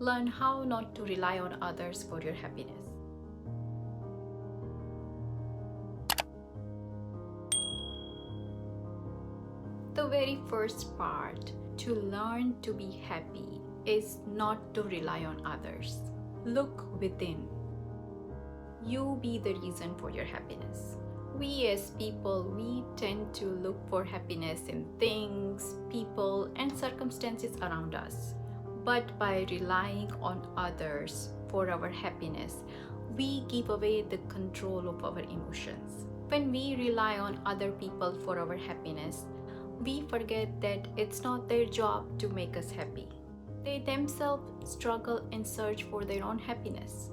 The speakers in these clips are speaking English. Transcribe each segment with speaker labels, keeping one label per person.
Speaker 1: Learn how not to rely on others for your happiness. The very first part to learn to be happy is not to rely on others. Look within. You be the reason for your happiness. We as people, we tend to look for happiness in things, people, and circumstances around us. But by relying on others for our happiness, we give away the control of our emotions. When we rely on other people for our happiness, we forget that it's not their job to make us happy. They themselves struggle and search for their own happiness.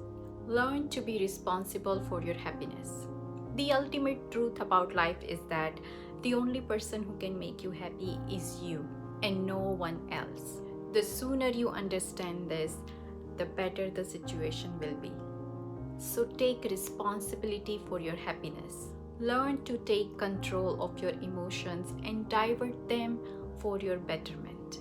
Speaker 1: Learn to be responsible for your happiness. The ultimate truth about life is that the only person who can make you happy is you and no one else. The sooner you understand this, the better the situation will be. So take responsibility for your happiness. Learn to take control of your emotions and divert them for your betterment.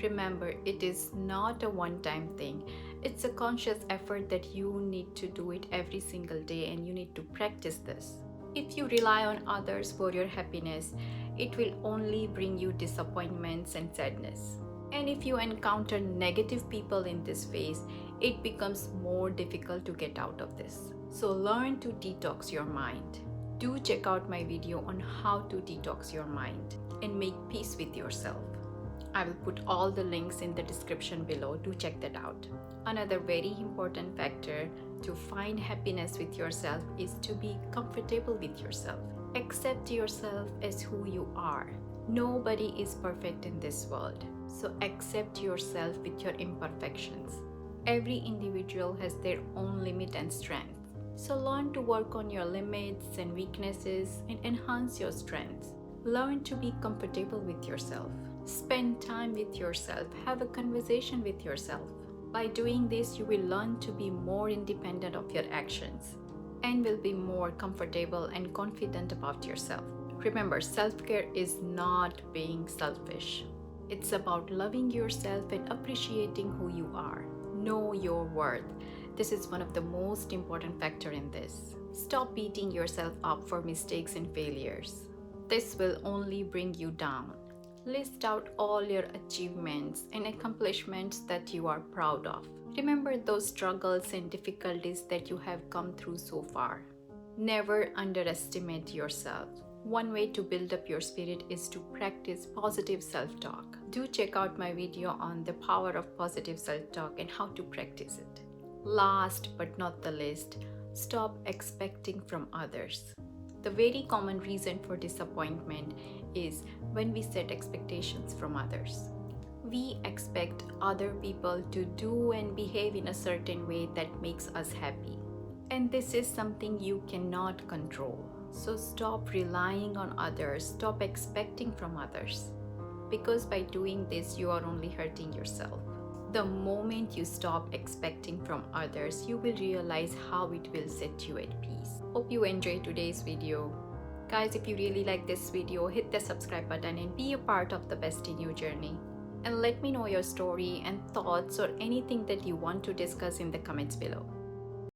Speaker 1: Remember, it is not a one-time thing. It's a conscious effort that you need to do it every single day, and you need to practice this. If you rely on others for your happiness, it will only bring you disappointments and sadness. And if you encounter negative people in this phase, it becomes more difficult to get out of this. So learn to detox your mind. Do check out my video on how to detox your mind and make peace with yourself. I will put all the links in the description below to check that out. Another very important factor to find happiness with yourself is to be comfortable with yourself. Accept yourself as who you are. Nobody is perfect in this world, so accept yourself with your imperfections. Every individual has their own limit and strength. So learn to work on your limits and weaknesses and enhance your strengths. Learn to be comfortable with yourself. Spend time with yourself. Have a conversation with yourself. By doing this, you will learn to be more independent of your actions and will be more comfortable and confident about yourself. Remember, self-care is not being selfish. It's about loving yourself and appreciating who you are. Know your worth. This is one of the most important factors in this. Stop beating yourself up for mistakes and failures. This will only bring you down. List out all your achievements and accomplishments that you are proud of. Remember those struggles and difficulties that you have come through so far. Never underestimate yourself. One way to build up your spirit is to practice positive self-talk. Do check out my video on the power of positive self-talk and how to practice it. Last but not the least, stop expecting from others. The very common reason for disappointment is when we set expectations from others. We expect other people to do and behave in a certain way that makes us happy. And this is something you cannot control. So stop relying on others, stop expecting from others. Because by doing this, you are only hurting yourself. The moment you stop expecting from others, you will realize how it will set you at peace. Hope you enjoyed today's video. Guys, if you really like this video, hit the subscribe button and be a part of the Best in You journey. And let me know your story and thoughts or anything that you want to discuss in the comments below.